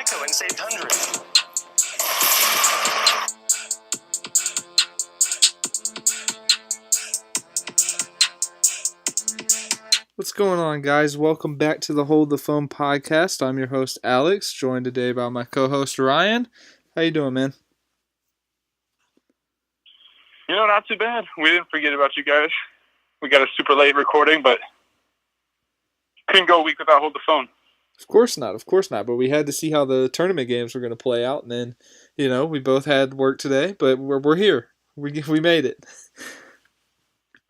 Geico and saved hundreds. What's going on, guys? Welcome back to the Hold the Phone podcast. I'm your host, Alex, joined today by my co-host, Ryan. How you doing, man? Not too bad. We didn't forget about you guys. We got a super late recording, but couldn't go a week without Hold the Phone. Of course not. But we had to see how the tournament games were going to play out, and then, we both had work today, but we're here. We made it.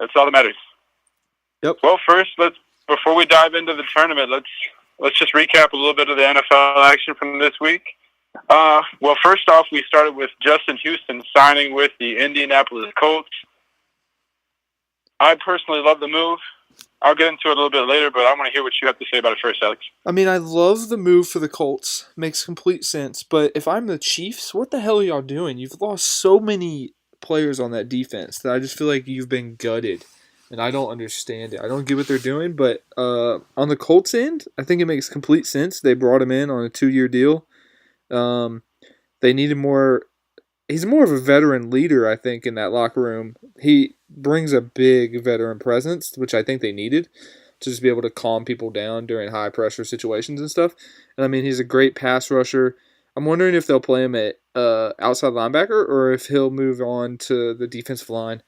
That's all that matters. Yep. Well, first, before we dive into the tournament, let's just recap a little bit of the NFL action from this week. Well, first off, we started with Justin Houston signing with the Indianapolis Colts. I personally love the move. I'll get into it a little bit later, but I want to hear what you have to say about it first, Alex. I mean, I love the move for the Colts. Makes complete sense. But if I'm the Chiefs, what the hell are y'all doing? You've lost so many players on that defense that I just feel like you've been gutted. And I don't understand it. I don't get what they're doing, but on the Colts end, I think it makes complete sense. They brought him in on a 2-year deal. They needed more. He's more of a veteran leader, I think, in that locker room. He brings a big veteran presence, which I think they needed to just be able to calm people down during high-pressure situations and stuff. And, I mean, he's a great pass rusher. I'm wondering if they'll play him at outside linebacker or if he'll move on to the defensive line.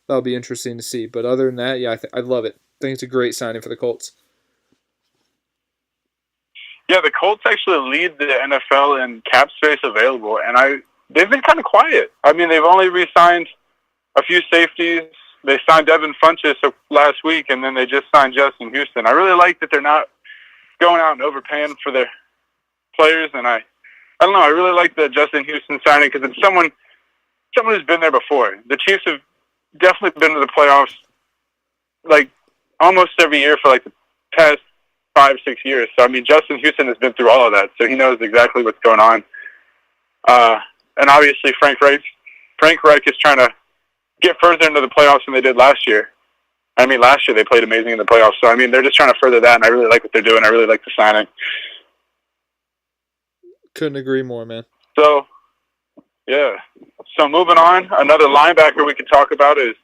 That'll be interesting to see. But other than that, yeah, I love it. I think it's a great signing for the Colts. Yeah, the Colts actually lead the NFL in cap space available, and they've been kind of quiet. I mean, they've only re-signed a few safeties. They signed Devin Funchess last week, and then they just signed Justin Houston. I really like that they're not going out and overpaying for their players, and I don't know. I really like the Justin Houston signing because it's someone who's been there before. The Chiefs have definitely been to the playoffs like almost every year for like the past 5 or 6 years. So I mean, Justin Houston has been through all of that, so he knows exactly what's going on. And obviously, Frank Reich is trying to get further into the playoffs than they did last year. I mean, last year they played amazing in the playoffs. So I mean, they're just trying to further that, and I really like what they're doing. I really like the signing. Couldn't agree more, man. So, yeah. So moving on, another linebacker we could talk about is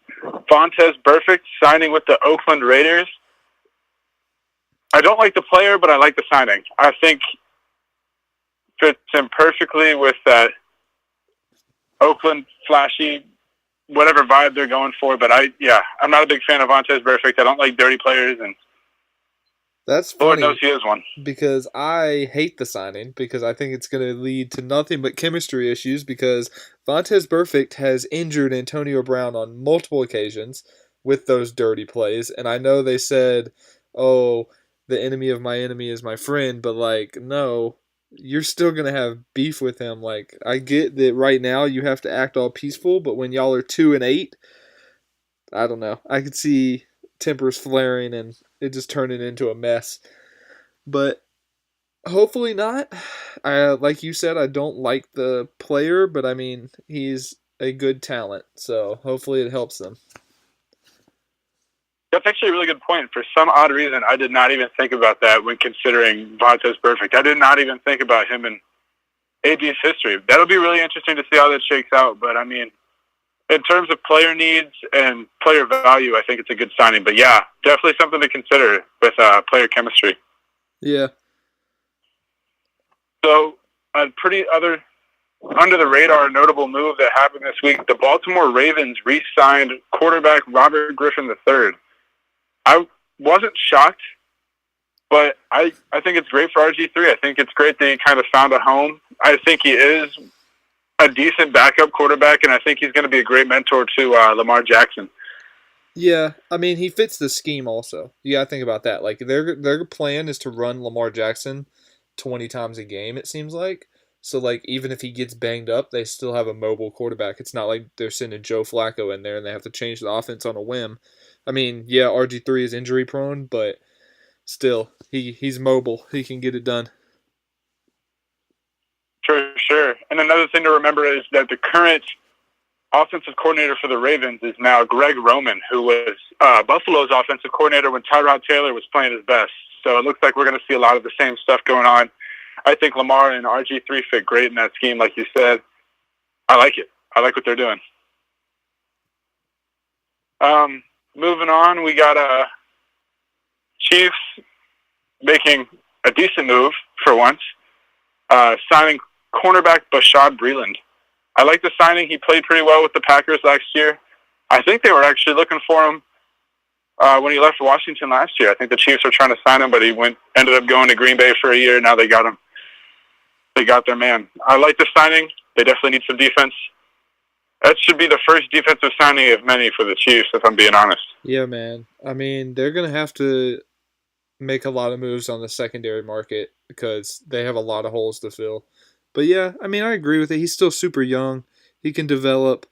Vontaze Burfict signing with the Oakland Raiders. I don't like the player, but I like the signing. I think fits in perfectly with that Oakland flashy, whatever vibe they're going for. But I'm not a big fan of Vontaze Burfict. I don't like dirty players, and that's funny. Lord knows he is one. Because I hate the signing because I think it's going to lead to nothing but chemistry issues because Vontaze Burfict has injured Antonio Brown on multiple occasions with those dirty plays. And I know they said, oh, the enemy of my enemy is my friend, but like, no, you're still going to have beef with him. Like, I get that right now you have to act all peaceful, but when y'all are 2-8, I don't know. I could see tempers flaring and it just turning into a mess. But hopefully not. Like you said, I don't like the player, but I mean, he's a good talent, so hopefully it helps them. That's actually a really good point. For some odd reason, I did not even think about that when considering Vontaze Burfict. I did not even think about him in AB's history. That'll be really interesting to see how that shakes out, but I mean, in terms of player needs and player value, I think it's a good signing. But yeah, definitely something to consider with player chemistry. Yeah. So a pretty under the radar notable move that happened this week, the Baltimore Ravens re-signed quarterback Robert Griffin III. I wasn't shocked, but I think it's great for RG3. I think it's great that he kind of found a home. I think he is a decent backup quarterback, and I think he's going to be a great mentor to Lamar Jackson. Yeah, I mean, he fits the scheme also. You got to think about that. Like, their plan is to run Lamar Jackson 20 times a game, it seems like. So, like, even if he gets banged up, they still have a mobile quarterback. It's not like they're sending Joe Flacco in there and they have to change the offense on a whim. I mean, yeah, RG3 is injury prone, but still, he's mobile. He can get it done. Sure. And another thing to remember is that the current offensive coordinator for the Ravens is now Greg Roman, who was Buffalo's offensive coordinator when Tyrod Taylor was playing his best. So it looks like we're going to see a lot of the same stuff going on. I think Lamar and RG3 fit great in that scheme, like you said. I like it. I like what they're doing. Moving on, we got Chiefs making a decent move for once, signing cornerback Bashad Breeland. I like the signing. He played pretty well with the Packers last year. I think they were actually looking for him when he left Washington last year. I think the Chiefs were trying to sign him, but he ended up going to Green Bay for a year. Now they got him. They got their man. I like the signing. They definitely need some defense. That should be the first defensive signing of many for the Chiefs, if I'm being honest. Yeah, man. I mean, they're going to have to make a lot of moves on the secondary market because they have a lot of holes to fill. But yeah, I mean, I agree with it. He's still super young. He can develop.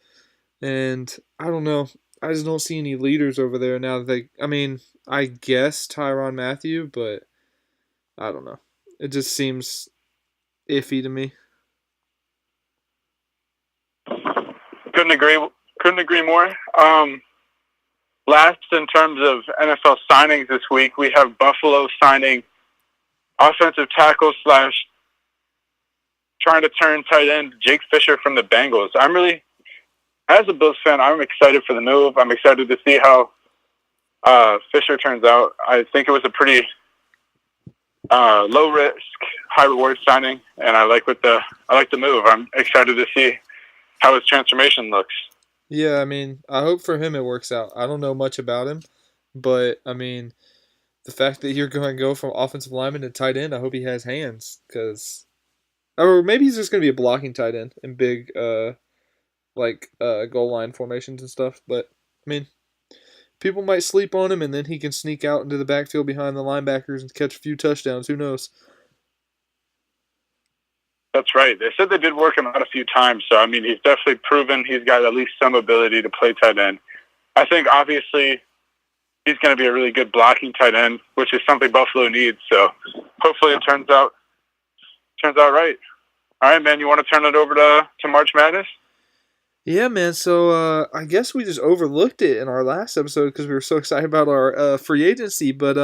And I don't know. I just don't see any leaders over there now. I guess Tyrann Mathieu, but I don't know. It just seems iffy to me. Couldn't agree more. Last, in terms of NFL signings this week, we have Buffalo signing offensive tackle / trying to turn tight end Jake Fisher from the Bengals. As a Bills fan, I'm excited for the move. I'm excited to see how Fisher turns out. I think it was a pretty low risk, high reward signing, and I like the move. I'm excited to see how his transformation looks. Yeah, I mean, I hope for him it works out. I don't know much about him, but I mean, the fact that you're going to go from offensive lineman to tight end, I hope he has hands, or maybe he's just going to be a blocking tight end in big, goal line formations and stuff. But I mean, people might sleep on him, and then he can sneak out into the backfield behind the linebackers and catch a few touchdowns. Who knows? That's right. They said they did work him out a few times, so I mean, he's definitely proven he's got at least some ability to play tight end. I think obviously he's going to be a really good blocking tight end, which is something Buffalo needs. So hopefully it turns out right. All right, man. You want to turn it over to March Madness? Yeah, man. So I guess we just overlooked it in our last episode because we were so excited about our free agency. But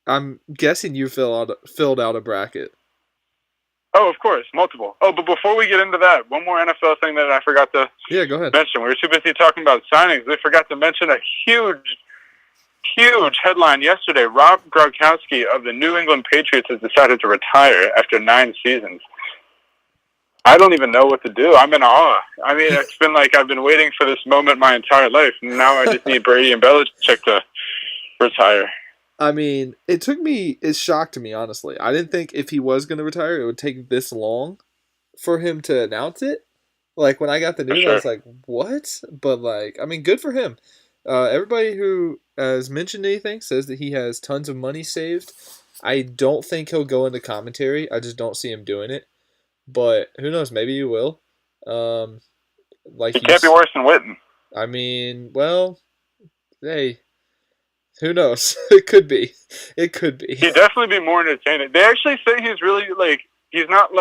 I'm guessing you filled out a bracket. Oh, of course, multiple. Oh, but before we get into that, one more NFL thing that I forgot to go ahead. mention. We were too busy talking about signings. We forgot to mention a huge headline yesterday. Rob Gronkowski of the New England Patriots has decided to retire after 9 seasons. I don't even know what to do. I'm in awe. I mean, it's been like I've been waiting for this moment my entire life. Now I just need Brady and Belichick to retire. I mean, it shocked me, honestly. I didn't think if he was going to retire, it would take this long for him to announce it. Like, when I got the news, I was like, what? But, I mean, good for him. Everybody who has mentioned anything says that he has tons of money saved. I don't think he'll go into commentary. I just don't see him doing it. But who knows? Maybe he will. He can't be worse than Witten. I mean, well, hey, who knows? It could be. He'd definitely be more entertaining. They actually say he's really, he's not,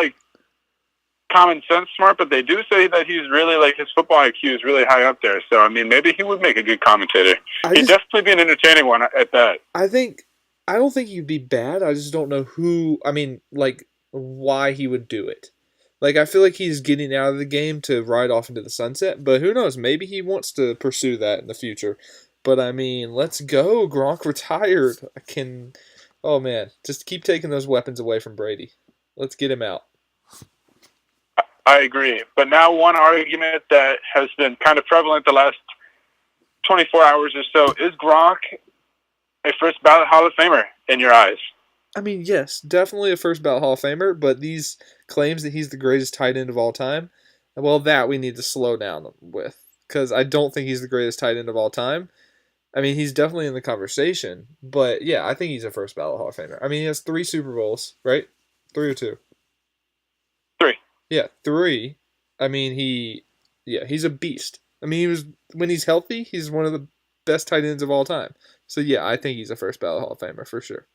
common sense smart, but they do say that he's really, his football IQ is really high up there. So, I mean, maybe he would make a good commentator. He'd definitely be an entertaining one at that. I don't think he'd be bad. I just don't know why he would do it. I feel like he's getting out of the game to ride off into the sunset, but who knows? Maybe he wants to pursue that in the future. But, I mean, let's go. Gronk retired. Oh, man. Just keep taking those weapons away from Brady. Let's get him out. I agree. But now one argument that has been kind of prevalent the last 24 hours or so, is Gronk a first ballot Hall of Famer in your eyes? I mean, yes, definitely a first ballot Hall of Famer, but these claims that he's the greatest tight end of all time, well, that we need to slow down with, because I don't think he's the greatest tight end of all time. I mean, he's definitely in the conversation, but yeah, I think he's a first ballot Hall of Famer. I mean, he has 3 Super Bowls, right? 3 or 2? 3. Yeah, 3. I mean, he's a beast. I mean, when he's healthy, he's one of the best tight ends of all time. So yeah, I think he's a first ballot Hall of Famer for sure.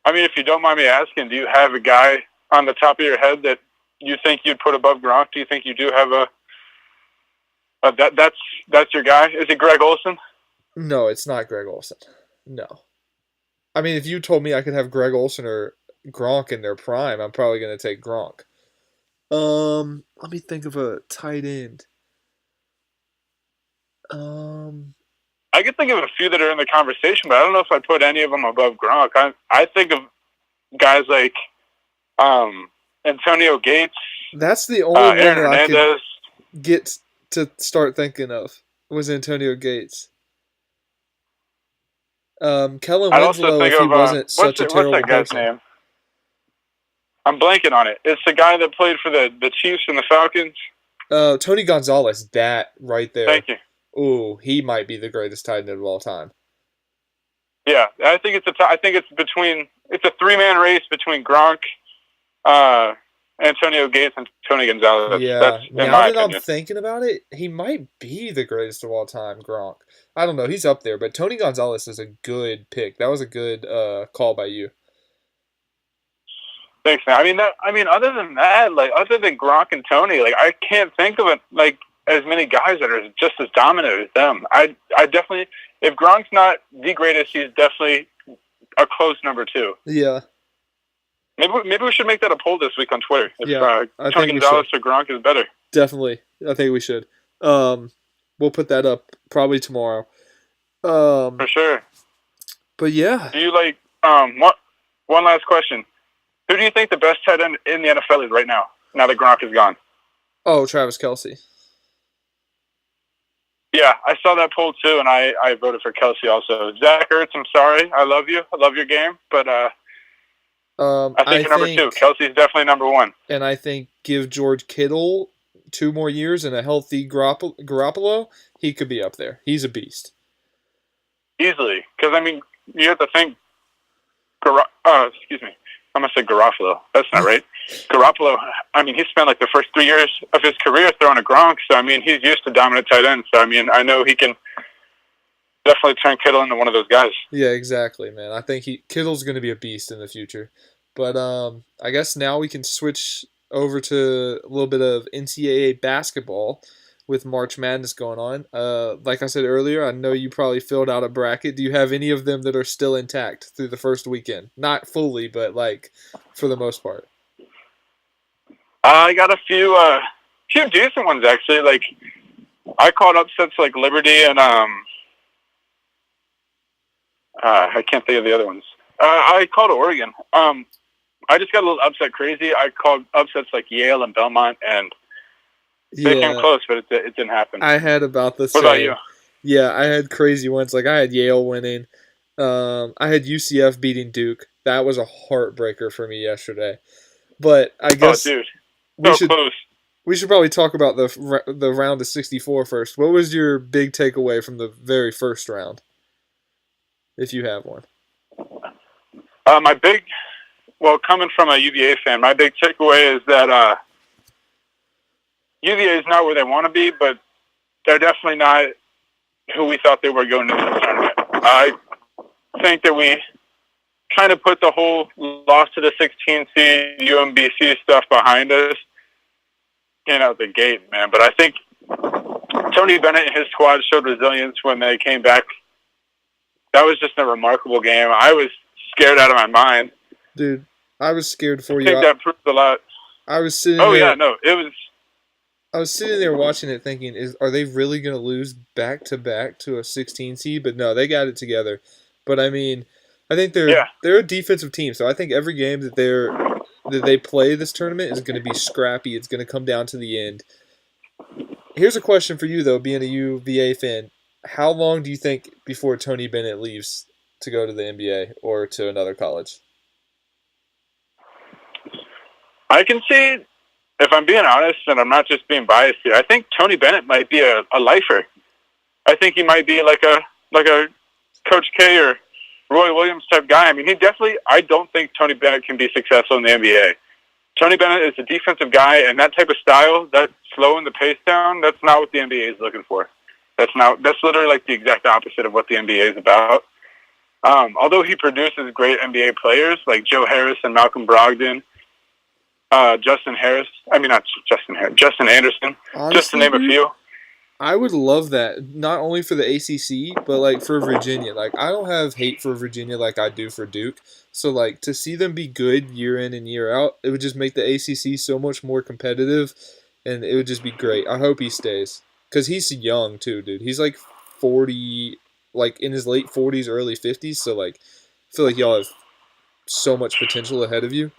I mean, if you don't mind me asking, do you have a guy on the top of your head that you think you'd put above Gronk? Do you think you do have that's your guy? Is it Greg Olsen? No, it's not Greg Olsen. No. I mean, if you told me I could have Greg Olsen or Gronk in their prime, I'm probably going to take Gronk. Let me think of a tight end. Um, I could think of a few that are in the conversation, but I don't know if I'd put any of them above Gronk. I think of guys like Antonio Gates, that's the only one Aaron that I could Hernandez. get to start thinking of was Antonio Gates. Kellen I'd also Winslow, think if he of wasn't such a what's terrible that guy's person. name? I'm blanking on it. It's the guy that played for the Chiefs and the Falcons. Tony Gonzalez, that right there. Thank you. Ooh, he might be the greatest tight end of all time. Yeah, I think it's a 3-man race between Gronk, Antonio Gates, and Tony Gonzalez. Yeah. That's in Now my that I'm opinion. thinking about it, he might be the greatest of all time, Gronk. I don't know. He's up there, but Tony Gonzalez is a good pick. That was a good call by you. Thanks, man. Other than that, like other than Gronk and Tony, like I can't think of it like as many guys that are just as dominant as them. I definitely, if Gronk's not the greatest, he's definitely a close number 2. Yeah. Maybe we should make that a poll this week on Twitter. If Yeah, I Tony think we Gonzalez should. or Gronk is better. Definitely. I think we should. We'll put that up probably tomorrow. For sure. But yeah. Do you like one last question? Who do you think the best tight end in the NFL is right now? Now that Gronk is gone. Oh, Travis Kelce. Yeah, I saw that poll too, and I voted for Kelce also. Zach Ertz, I'm sorry. I love you. I love your game, but I think you're number 2. Kelce's definitely number 1. And I think give George Kittle 2 more years and a healthy Garoppolo, he could be up there. He's a beast. Easily. Because, you have to think, excuse me, I'm going to say Garofalo. That's not right. Garoppolo, he spent like the first 3 years of his career throwing a Gronk, so, he's used to dominant tight ends. So, I know he can definitely turn Kittle into one of those guys. Yeah, exactly, man. I think Kittle's going to be a beast in the future. But I guess now we can switch over to a little bit of NCAA basketball with March Madness going on. Like I said earlier, I know you probably filled out a bracket. Do you have any of them that are still intact through the first weekend? Not fully, but like for the most part. I got a few decent ones actually. Like I called upsets like Liberty and I can't think of the other ones. I called Oregon. I just got a little upset crazy. I called upsets like Yale and Belmont, and they came close, but it didn't happen. I had about the same. What about you? Yeah, I had crazy ones. Like I had Yale winning. I had UCF beating Duke. That was a heartbreaker for me yesterday. But I guess dude, close. We should probably talk about the round of 64 first. What was your big takeaway from the very first round, if you have one? Coming from a UVA fan, my big takeaway is that UVA is not where they want to be, but they're definitely not who we thought they were going into the tournament. I think that we kind of put the whole loss to the 16 seed UMBC stuff behind us, out the gate, man. But I think Tony Bennett and his squad showed resilience when they came back. That was just a remarkable game. I was scared out of my mind. Dude, I was scared for you. I think that proved a lot. I was sitting I was sitting there watching it thinking, are they really going to lose back-to-back to a 16 seed? But no, they got it together. But I think they're a defensive team, so I think every game that they play this tournament is going to be scrappy. It's going to come down to the end. Here's a question for you, though, being a UVA fan. How long do you think before Tony Bennett leaves to go to the NBA or to another college? I can see, if I'm being honest, and I'm not just being biased here, I think Tony Bennett might be a lifer. I think he might be like a Coach K or Roy Williams type guy. I don't think Tony Bennett can be successful in the NBA. Tony Bennett is a defensive guy, and that type of style, that slowing the pace down, that's not what the NBA is looking for. That's literally like the exact opposite of what the NBA is about. Although he produces great NBA players like Joe Harris and Malcolm Brogdon, Justin Anderson, Honestly, just to name a few. I would love that, not only for the ACC, but like for Virginia. Like I don't have hate for Virginia like I do for Duke. So like to see them be good year in and year out, it would just make the ACC so much more competitive, and it would just be great. I hope he stays because he's young too, dude. He's like 40, like in his late 40s, early 50s. So like, I feel like y'all have so much potential ahead of you.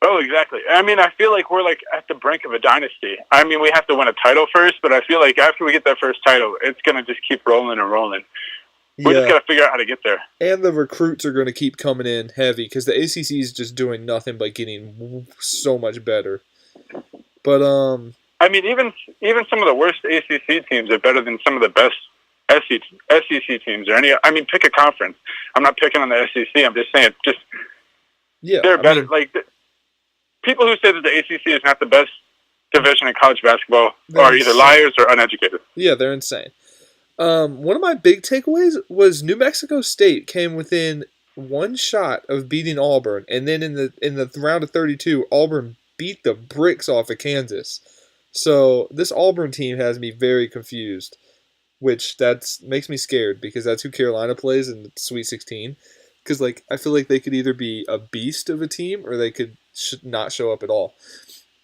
Oh, exactly. I mean, I feel like we're like at the brink of a dynasty. I mean, we have to win a title first, but I feel like after we get that first title, it's gonna just keep rolling and rolling. We just gotta figure out how to get there. And the recruits are gonna keep coming in heavy because the ACC is just doing nothing but getting so much better. But I mean, even some of the worst ACC teams are better than some of the best SEC teams or any. I mean, pick a conference. I'm not picking on the SEC. I'm just saying, they're better. People who say that the ACC is not the best division in college basketball are either liars or uneducated. Yeah, they're insane. One of my big takeaways was New Mexico State came within one shot of beating Auburn, and then in the round of 32, Auburn beat the bricks off of Kansas. So this Auburn team has me very confused, which makes me scared because that's who Carolina plays in the Sweet 16. Because like I feel like they could either be a beast of a team or they could not show up at all.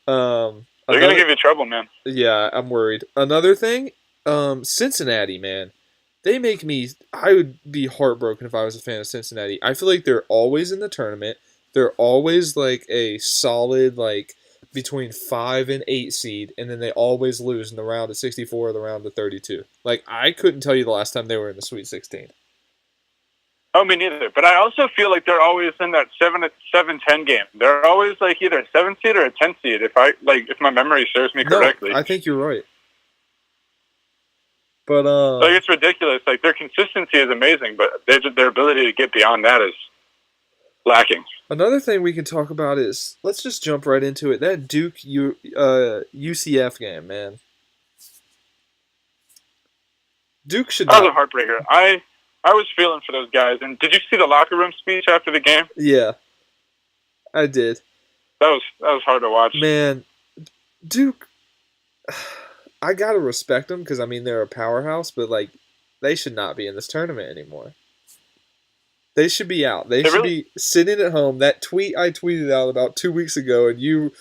They're gonna give you trouble, man. Yeah, I'm worried. Another thing, Cincinnati, man, they make me. I would be heartbroken if I was a fan of Cincinnati. I feel like they're always in the tournament. They're always like a solid like between 5 and 8 seed, and then they always lose in the round of 64 or the round of 32. Like I couldn't tell you the last time they were in the Sweet 16. Oh, me neither. But I also feel like they're always in that 7-10 game. They're always like either a 7 seed or a 10 seed. If my memory serves me correctly. I think you're right. But like it's ridiculous. Like their consistency is amazing, but their ability to get beyond that is lacking. Another thing we can talk about is let's just jump right into it. That Duke UCF game, man. Duke should. That was a heartbreaker. I was feeling for those guys. And did you see the locker room speech after the game? Yeah, I did. That was hard to watch. Man, Duke, I gotta respect them because I mean they're a powerhouse, but like they should not be in this tournament anymore. They should be out. They should be sitting at home. That tweet I tweeted out about 2 weeks ago, and you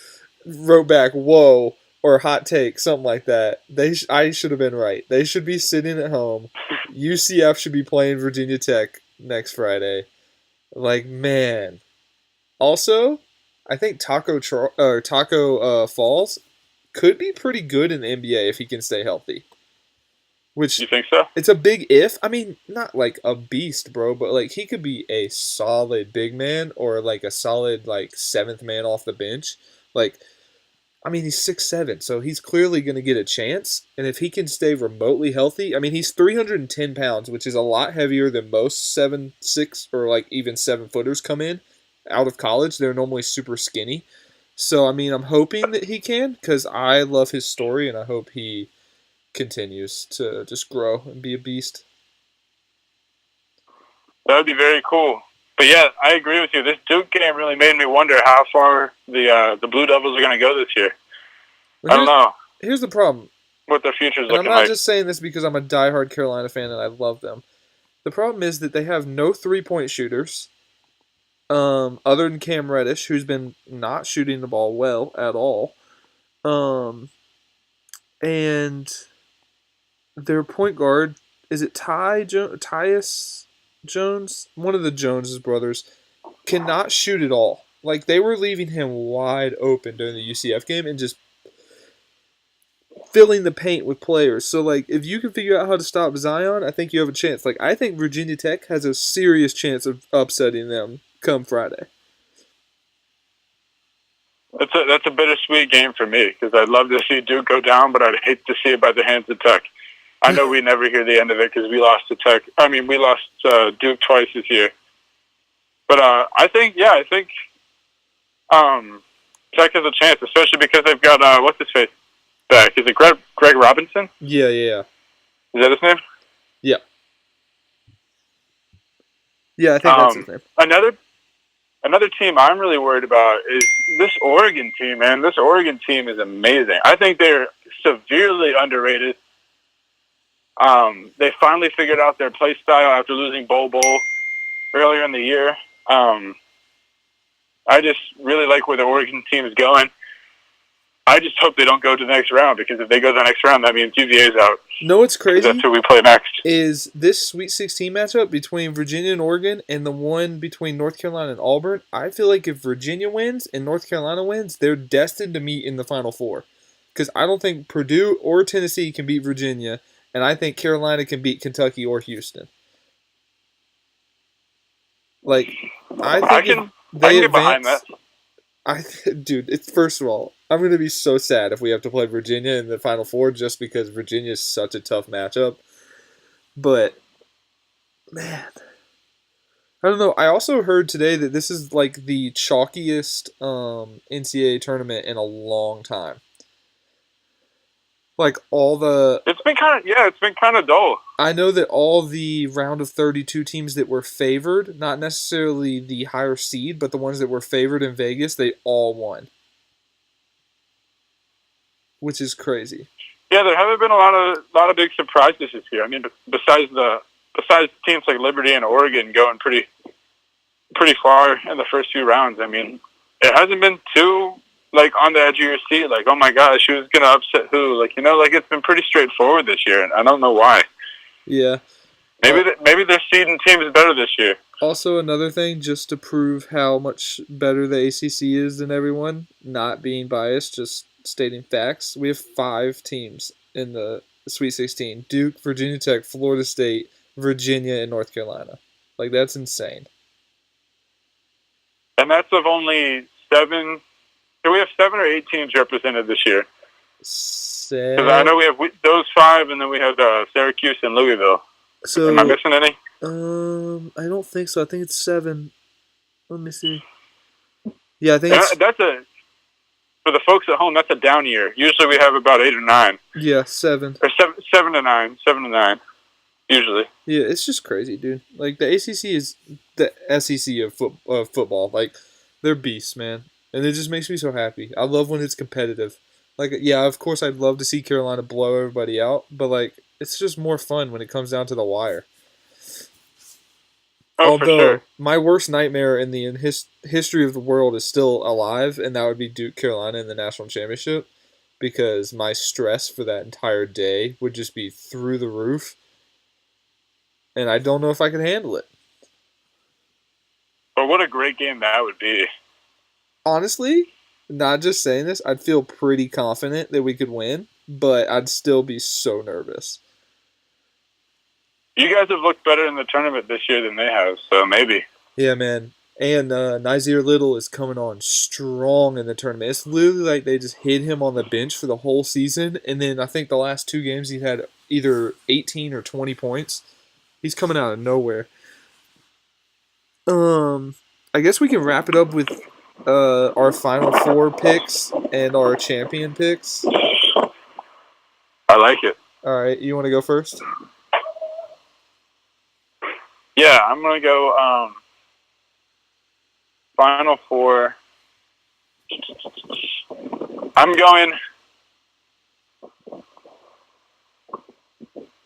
wrote back, "Whoa." Or hot take, something like that. I should have been right. They should be sitting at home. UCF should be playing Virginia Tech next Friday. Like, man. Also, I think Taco Falls could be pretty good in the NBA if he can stay healthy. Which you think so? It's a big if. I mean, not like a beast, bro, but like he could be a solid big man or like a solid like seventh man off the bench. Like, I mean, he's 6'7", so he's clearly going to get a chance. And if he can stay remotely healthy, I mean, he's 310 pounds, which is a lot heavier than most 7'6" or like even 7-footers come in out of college. They're normally super skinny. So, I mean, I'm hoping that he can because I love his story and I hope he continues to just grow and be a beast. That would be very cool. But yeah, I agree with you. This Duke game really made me wonder how far the Blue Devils are going to go this year. I don't know. Here's the problem. What their future's looking like. I'm not just saying this because I'm a diehard Carolina fan and I love them. The problem is that they have no three-point shooters, other than Cam Reddish, who's been not shooting the ball well at all. And their point guard, is it Tyus Jones? One of the Jones brothers cannot shoot at all. Like, they were leaving him wide open during the UCF game and just filling the paint with players. So, like, if you can figure out how to stop Zion, I think you have a chance. Like, I think Virginia Tech has a serious chance of upsetting them come Friday. That's a bittersweet game for me because I'd love to see Duke go down, but I'd hate to see it by the hands of Tech. I know we never hear the end of it because we lost to Tech. I mean, we lost Duke twice this year. But I think Tech has a chance, especially because they've got what's his face back. Is it Greg Robinson? Yeah. Is that his name? Yeah. Yeah, I think that's his name. Another team I'm really worried about is this Oregon team, man. This Oregon team is amazing. I think they're severely underrated. They finally figured out their play style after losing Bol Bol earlier in the year. I just really like where the Oregon team is going. I just hope they don't go to the next round, because if they go to the next round, that means UVA's out. No, what's crazy? That's who we play next. Is this Sweet 16 matchup between Virginia and Oregon and the one between North Carolina and Auburn? I feel like if Virginia wins and North Carolina wins, they're destined to meet in the Final Four. Because I don't think Purdue or Tennessee can beat Virginia, and I think Carolina can beat Kentucky or Houston. Like, I can get behind that. Dude, first of all, I'm going to be so sad if we have to play Virginia in the Final Four, just because Virginia is such a tough matchup. But, man, I don't know. I also heard today that this is like the chalkiest NCAA tournament in a long time. Like it's been kind of dull. I know that all the round of 32 teams that were favored, not necessarily the higher seed, but the ones that were favored in Vegas, they all won. Which is crazy. Yeah, there haven't been a lot of big surprises this year. I mean, besides teams like Liberty and Oregon going pretty far in the first few rounds, I mean, it hasn't been too like on the edge of your seat, like, oh my gosh, who's gonna upset who? Like, like it's been pretty straightforward this year, and I don't know why. Yeah. Maybe their seeding team is better this year. Also, another thing, just to prove how much better the ACC is than everyone, not being biased, just stating facts, we have 5 teams in the Sweet 16. Duke, Virginia Tech, Florida State, Virginia, and North Carolina. Like, that's insane. And that's of only 7... So we have 7 or 8 teams represented this year. Because I know we have those 5, and then we have Syracuse and Louisville. So, am I missing any? I don't think so. I think it's 7. Let me see. Yeah, I think for the folks at home, that's a down year. Usually we have about 8 or 9. Yeah, 7. Or 7 to 9. 7 to 9. Usually. Yeah, it's just crazy, dude. Like, the ACC is the SEC of football. Like, they're beasts, man. And it just makes me so happy. I love when it's competitive. Like, yeah, of course I'd love to see Carolina blow everybody out, but, like, it's just more fun when it comes down to the wire. Although, for sure. My worst nightmare in the history of the world is still alive, and that would be Duke Carolina in the national championship, because my stress for that entire day would just be through the roof, and I don't know if I could handle it. But what a great game that would be. Honestly, not just saying this, I'd feel pretty confident that we could win, but I'd still be so nervous. You guys have looked better in the tournament this year than they have, so maybe. Yeah, man. And Nasir Little is coming on strong in the tournament. It's literally like they just hid him on the bench for the whole season, and then I think the last 2 games he had either 18 or 20 points. He's coming out of nowhere. I guess we can wrap it up with our Final Four picks and our champion picks. I like it. All right, you want to go first? Yeah, I'm going to go Final Four. I'm going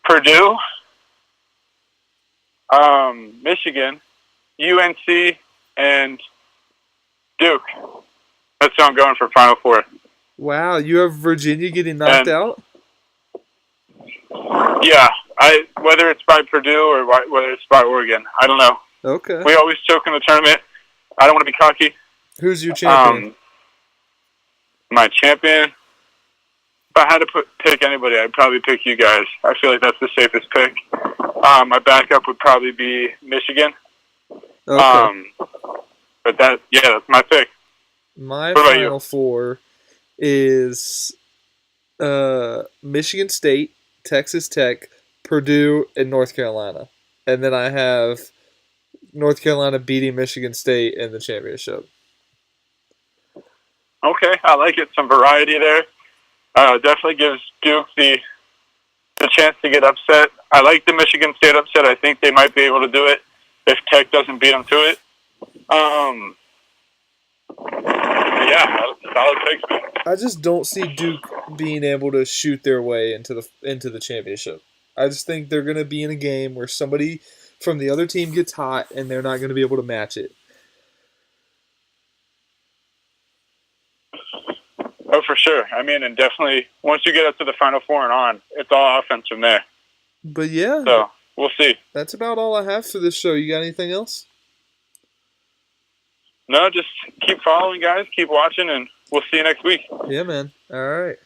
Purdue, Michigan, UNC, and Duke. That's who I'm going for Final Four. Wow, you have Virginia getting knocked out? Yeah, whether it's by Purdue or whether it's by Oregon, I don't know. Okay. We always choke in the tournament. I don't want to be cocky. Who's your champion? My champion? If I had to pick anybody, I'd probably pick you guys. I feel like that's the safest pick. My backup would probably be Michigan. Okay. But that's my pick. My Final Four is Michigan State, Texas Tech, Purdue, and North Carolina. And then I have North Carolina beating Michigan State in the championship. Okay, I like it. Some variety there. Definitely gives Duke the chance to get upset. I like the Michigan State upset. I think they might be able to do it if Tech doesn't beat them to it. Yeah, solid picks, man. I just don't see Duke being able to shoot their way into the championship. I just think they're going to be in a game where somebody from the other team gets hot and they're not going to be able to match it. Oh, for sure. I mean, and definitely once you get up to the Final Four and on, it's all offense from there. But yeah, So we'll see. That's about all I have for this show. You got anything else? No, just keep following, guys. Keep watching, and we'll see you next week. Yeah, man. All right.